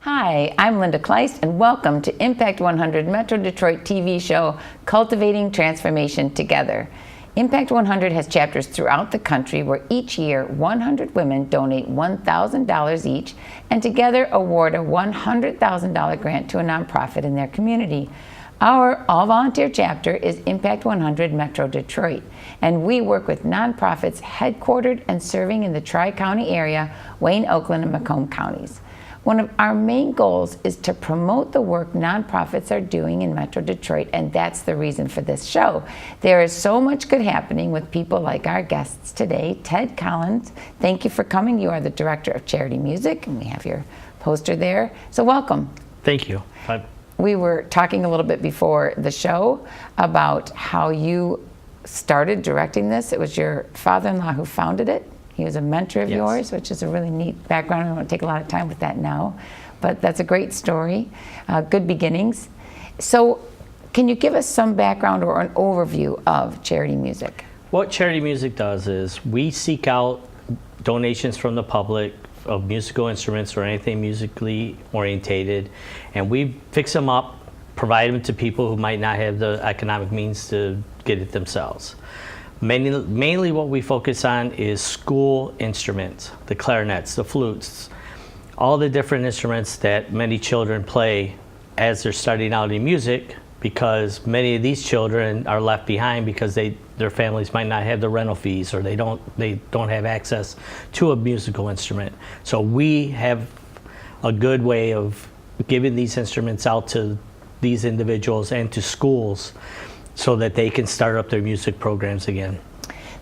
Hi, I'm Linda Kleist, and welcome to Impact 100 Metro Detroit TV show, Cultivating Transformation Together. Impact 100 has chapters throughout the country where each year 100 women donate $1,000 each and together award a $100,000 grant to a nonprofit in their community. Our all-volunteer chapter is Impact 100 Metro Detroit, and we work with nonprofits headquartered and serving in the Tri-County area, Wayne, Oakland, and Macomb counties. One of our main goals is to promote the work nonprofits are doing in Metro Detroit, and that's the reason for this show. There is so much good happening with people like our guests today. Ted Collins, thank you for coming. You are the Director of Charity Music, and we have your poster there. So welcome. Thank you. We were talking a little bit before the show about how you started directing this. It was your father-in-law who founded it. He was a mentor of yours, which is a really neat background. I don't want to take a lot of time with that now, but that's a great story. Good beginnings. So can you give us some background or an overview of Charity Music? What Charity Music does is we seek out donations from the public of musical instruments or anything musically orientated, and we fix them up, provide them to people who might not have the economic means to get it themselves. Mainly what we focus on is school instruments, the clarinets, the flutes, all the different instruments that many children play as they're starting out in music, because many of these children are left behind because their families might not have the rental fees, or they don't have access to a musical instrument. So we have a good way of giving these instruments out to these individuals and to schools so that they can start up their music programs again.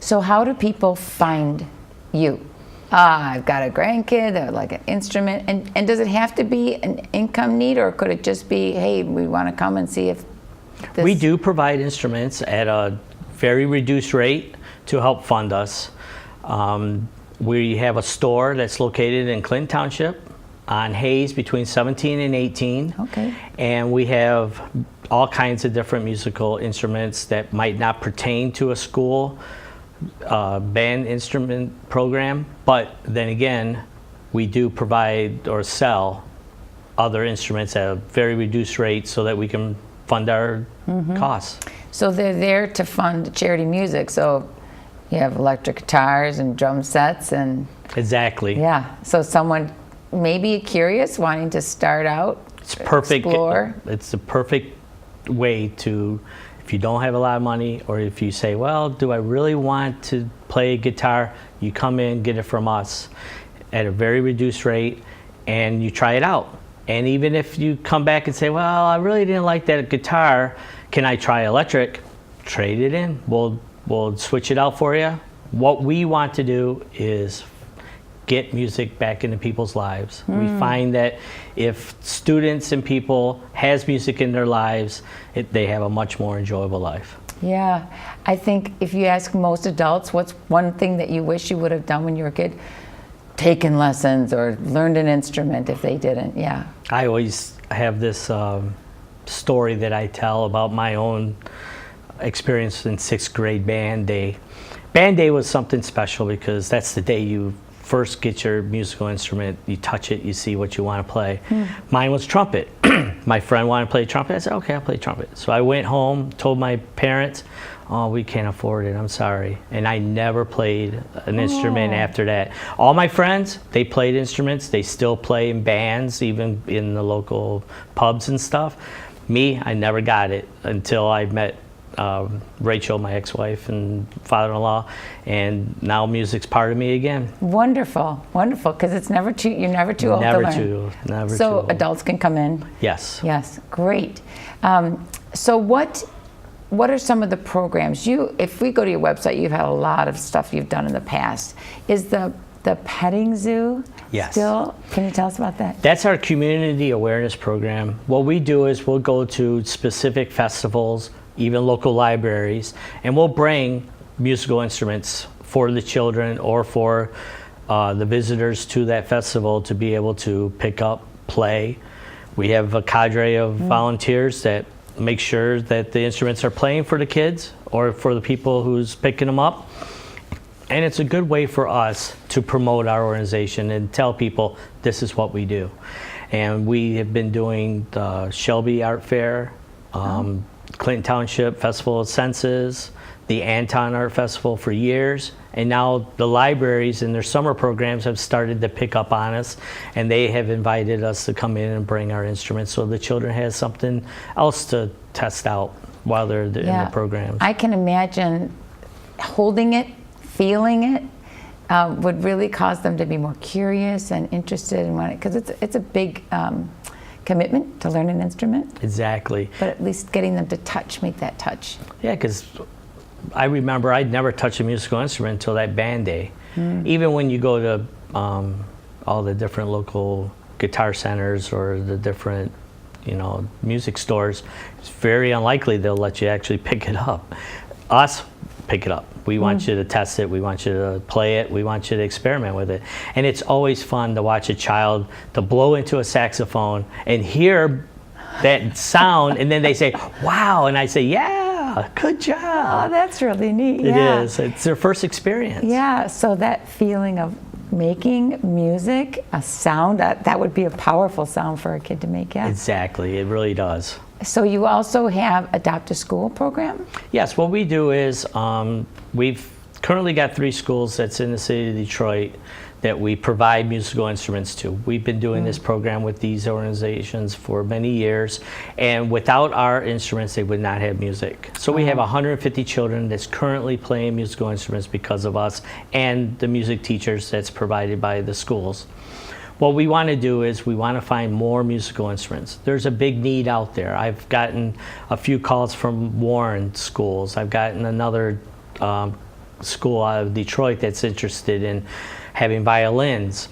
So how do people find you? I've got a grandkid that would like an instrument, and does it have to be an income need, or could it just be, hey, we want to come and see if this... We do provide instruments at a very reduced rate to help fund us. We have a store that's located in Clinton Township on Hayes between 17 and 18. Okay. And we have all kinds of different musical instruments that might not pertain to a school band instrument program, but then again, we do provide or sell other instruments at a very reduced rate so that we can fund our costs. So they're there to fund Charity Music, so you have electric guitars and drum sets and... Exactly. Yeah, so someone may be curious, wanting to start out, it's perfect, explore. It's the perfect way to, if you don't have a lot of money, or if you say, well, do I really want to play a guitar, you come in, get it from us at a very reduced rate, and you try it out. And even if you come back and say, well, I really didn't like that guitar, can I try electric? Trade it in. We'll switch it out for you. What we want to do is get music back into people's lives. We find that if students and people has music in their lives, they have a much more enjoyable life. Yeah, I think if you ask most adults, what's one thing that you wish you would have done when you were a kid? Taken lessons or learned an instrument if they didn't, yeah. I always have this story that I tell about my own experience in 6th grade band day. Band day was something special because that's the day you first get your musical instrument, you touch it, you see what you want to play. Mine was trumpet. My friend wanted to play trumpet. I said, okay, I'll play trumpet. So I went home, told my parents, oh, we can't afford it, I'm sorry. And I never played an instrument after that. All my friends, they played instruments. They still play in bands, even in the local pubs and stuff. Me, I never got it until I met Rachel, my ex-wife and father-in-law, and now music's part of me again. Wonderful, wonderful, because it's never too, you're never too old to learn. Never too. So adults can come in? Yes. Yes, great. So what are some of the programs? If we go to your website, you've had a lot of stuff you've done in the past. Is the petting zoo still? Can you tell us about that? That's our community awareness program. What we do is we'll go to specific festivals, even local libraries, and we'll bring musical instruments for the children or for the visitors to that festival to be able to pick up, play. We have a cadre of volunteers that make sure that the instruments are playing for the kids or for the people who's picking them up. And it's a good way for us to promote our organization and tell people this is what we do. And we have been doing the Shelby Art Fair, Clinton Township Festival of Senses, the Anton Art Festival for years, and now the libraries and their summer programs have started to pick up on us, and they have invited us to come in and bring our instruments so the children have something else to test out while they're in the programs. I can imagine holding it, feeling it, would really cause them to be more curious and interested in it, because it's a big commitment to learn an instrument. Exactly. But at least getting them to make that touch. Yeah, because I remember I'd never touched a musical instrument until that band day. Even when you go to all the different local guitar centers or the different, music stores, it's very unlikely they'll let you actually pick it up. Us, pick it up. We want you to test it. We want you to play it. We want you to experiment with it. And it's always fun to watch a child to blow into a saxophone and hear that sound, and then they say, wow, and I say, yeah, good job. Oh, that's really neat. It is. It's their first experience. Yeah, so that feeling of making music, a sound, that would be a powerful sound for a kid to make, yeah. Exactly, it really does. So you also have Adopt a School program? Yes, what we do is we've currently got 3 schools that's in the city of Detroit that we provide musical instruments to. We've been doing this program with these organizations for many years, and without our instruments they would not have music. So we have 150 children that's currently playing musical instruments because of us and the music teachers that's provided by the schools. What we want to do is we want to find more musical instruments. There's a big need out there. I've gotten a few calls from Warren schools. I've gotten another school out of Detroit that's interested in having violins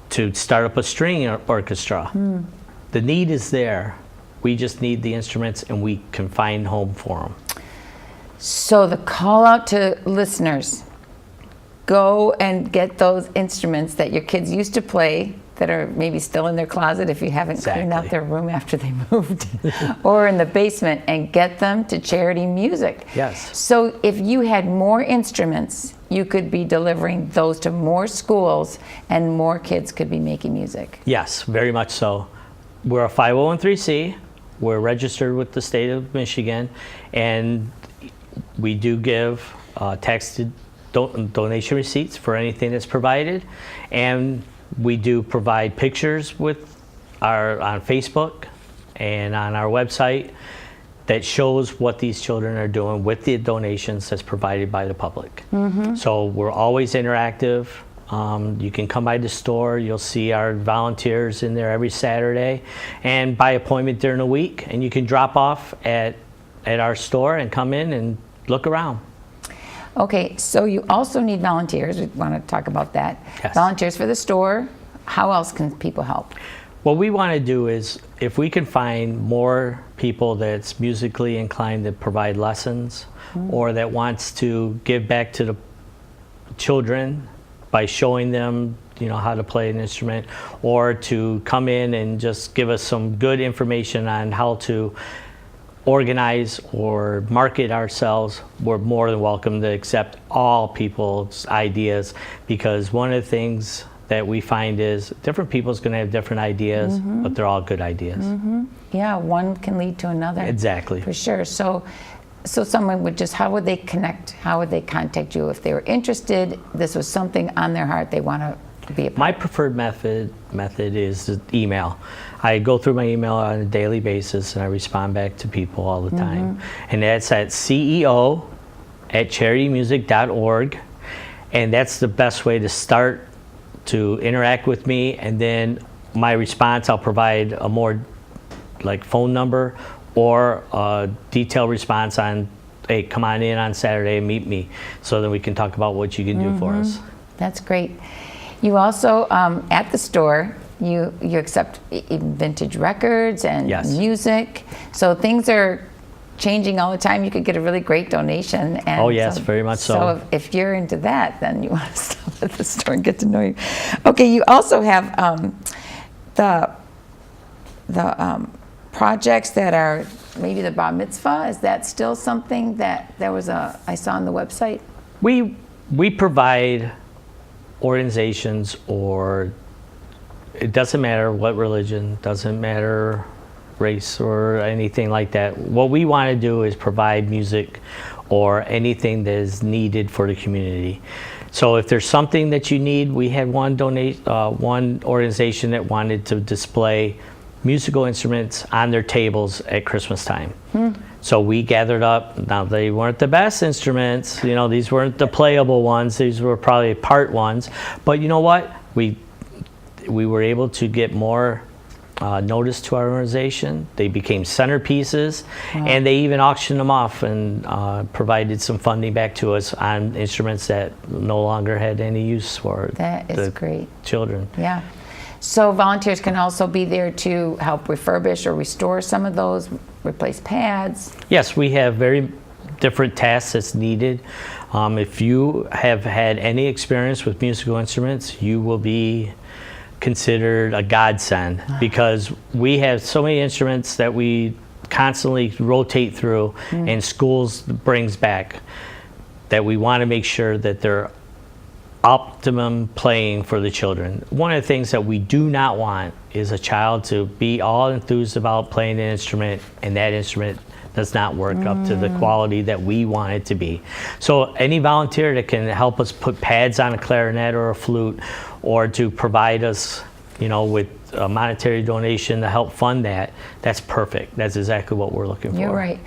to start up a string orchestra. The need is there. We just need the instruments, and we can find home for them. So the call out to listeners, go and get those instruments that your kids used to play that are maybe still in their closet if you haven't cleaned out their room after they moved, or in the basement, and get them to Charity Music. Yes. So if you had more instruments, you could be delivering those to more schools and more kids could be making music. Yes, very much so. We're a 501(c)(3). We're registered with the state of Michigan, and we do give tax donation receipts for anything that's provided, and we do provide pictures with on Facebook and on our website that shows what these children are doing with the donations that's provided by the public. So we're always interactive. You can come by the store, you'll see our volunteers in there every Saturday, and by appointment during the week, and you can drop off at our store and come in and look around. Okay, so you also need volunteers. We want to talk about that. Yes. Volunteers for the store. How else can people help? What we want to do is, if we can find more people that's musically inclined to provide lessons, or that wants to give back to the children by showing them, how to play an instrument, or to come in and just give us some good information on how to organize or market ourselves, we're more than welcome to accept all people's ideas, because one of the things that we find is different people's going to have different ideas, but they're all good ideas. Yeah, one can lead to another. Exactly. For sure. So someone would just, how would they connect? How would they contact you if they were interested? This was something on their heart they want to be a part. My preferred method is email. I go through my email on a daily basis, and I respond back to people all the time. And that's at ceo@charitymusic.org, and that's the best way to start to interact with me. And then my response, I'll provide a more phone number or a detailed response on, hey, come on in on Saturday and meet me, so that we can talk about what you can do for us. That's great. You also, at the store, you accept even vintage records and music. So things are changing all the time. You could get a really great donation. And oh yes, very much so. So if you're into that, then you want to stop at the store and get to know you. Okay, you also have the projects that are maybe the bar mitzvah. Is that still something that I saw on the website? we provide organizations, or it doesn't matter what religion, doesn't matter race or anything like that. What we want to do is provide music or anything that is needed for the community. So if there's something that you need, we had one organization that wanted to display musical instruments on their tables at Christmas time. So we gathered up. Now, they weren't the best instruments, you know, these weren't the playable ones, these were probably part ones, but you know what, we were able to get more notice to our organization. They became centerpieces, and they even auctioned them off and provided some funding back to us on instruments that no longer had any use for that is great. Children. Yeah. So volunteers can also be there to help refurbish or restore some of those, replace pads. Yes, we have very different tasks that's needed. If you have had any experience with musical instruments, you will be considered a godsend, because we have so many instruments that we constantly rotate through and schools brings back, that we want to make sure that they're optimum playing for the children. One of the things that we do not want is a child to be all enthused about playing an instrument and that instrument does not work up to the quality that we want it to be. So any volunteer that can help us put pads on a clarinet or a flute, or to provide us, you know, with a monetary donation to help fund that, that's perfect. That's exactly what we're looking for. You're right.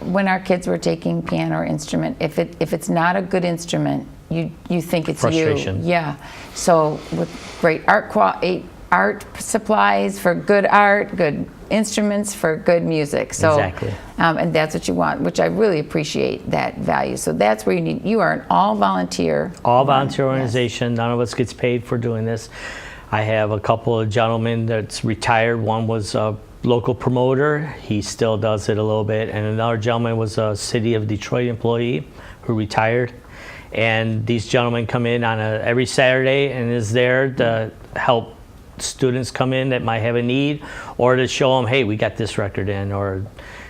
When our kids were taking piano or instrument, if it's not a good instrument, you think it's frustration. You. Yeah. So with great art supplies for good art, good instruments for good music. So, exactly. And that's what you want, which I really appreciate that value. So that's where you are an all volunteer. All volunteer organization. Yes. None of us gets paid for doing this. I have a couple of gentlemen that's retired. One was a local promoter. He still does it a little bit. And another gentleman was a City of Detroit employee who retired. And these gentlemen come in on every Saturday and is there to help students come in that might have a need, or to show them, hey, we got this record in, or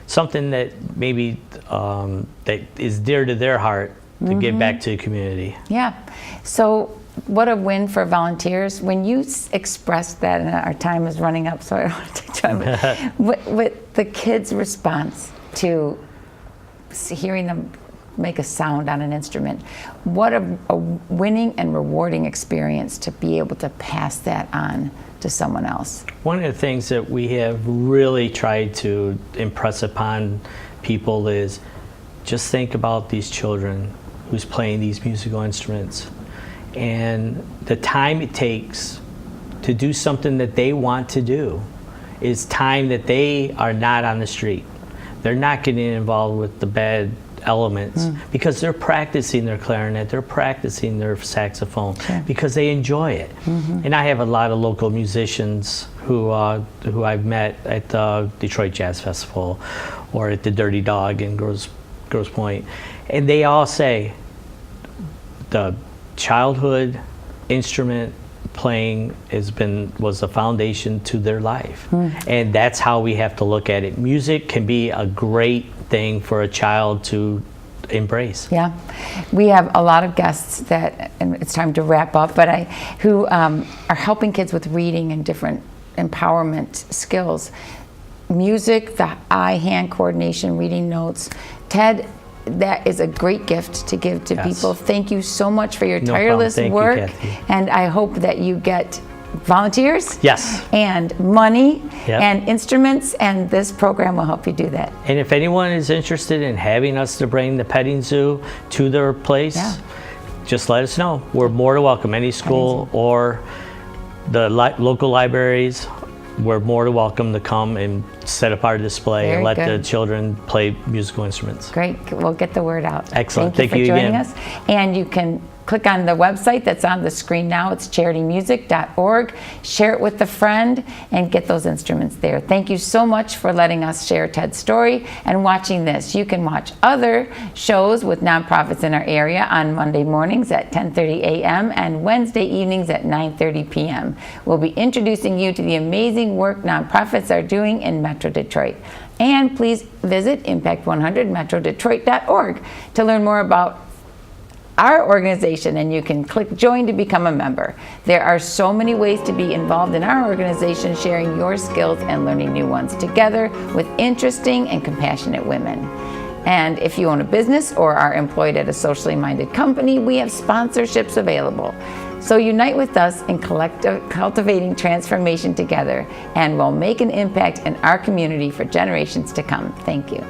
something that maybe that is dear to their heart to give back to the community. Yeah. So what a win for volunteers. When you expressed that, and our time is running up, so I don't want to take time, with the kids' response to hearing them make a sound on an instrument, what a winning and rewarding experience to be able to pass that on to someone else. One of the things that we have really tried to impress upon people is just think about these children who's playing these musical instruments and the time it takes to do something that they want to do is time that they are not on the street. They're not getting involved with the bad elements because they're practicing their clarinet, they're practicing their saxophone because they enjoy it. And I have a lot of local musicians who I've met at the Detroit Jazz Festival or at the Dirty Dog in Grosse Pointe, and they all say the childhood instrument playing was a foundation to their life. And that's how we have to look at it. Music can be a great thing for a child to embrace. Yeah, we have a lot of guests that, and it's time to wrap up, but who are helping kids with reading and different empowerment skills. Music, the eye-hand coordination, reading notes. Ted, that is a great gift to give to people. Thank you so much for your tireless work, and I hope that you get volunteers, and money, and instruments, and this program will help you do that. And if anyone is interested in having us to bring the petting zoo to their place, just let us know. We're more than welcome. Any school or the local libraries, we're more than welcome to come and set up our display and let the children play musical instruments. Great. We'll get the word out. Excellent. Thank you for joining us. And you can click on the website that's on the screen now. It's charitymusic.org. Share it with a friend and get those instruments there. Thank you so much for letting us share Ted's story and watching this. You can watch other shows with nonprofits in our area on Monday mornings at 10:30 a.m. and Wednesday evenings at 9:30 p.m. We'll be introducing you to the amazing work nonprofits are doing in Metro Detroit. And please visit Impact100 MetroDetroit.org to learn more about our organization, and you can click join to become a member. There are so many ways to be involved in our organization, sharing your skills and learning new ones together with interesting and compassionate women. And if you own a business or are employed at a socially minded company, we have sponsorships available. So unite with us in cultivating transformation together, and we'll make an impact in our community for generations to come. Thank you.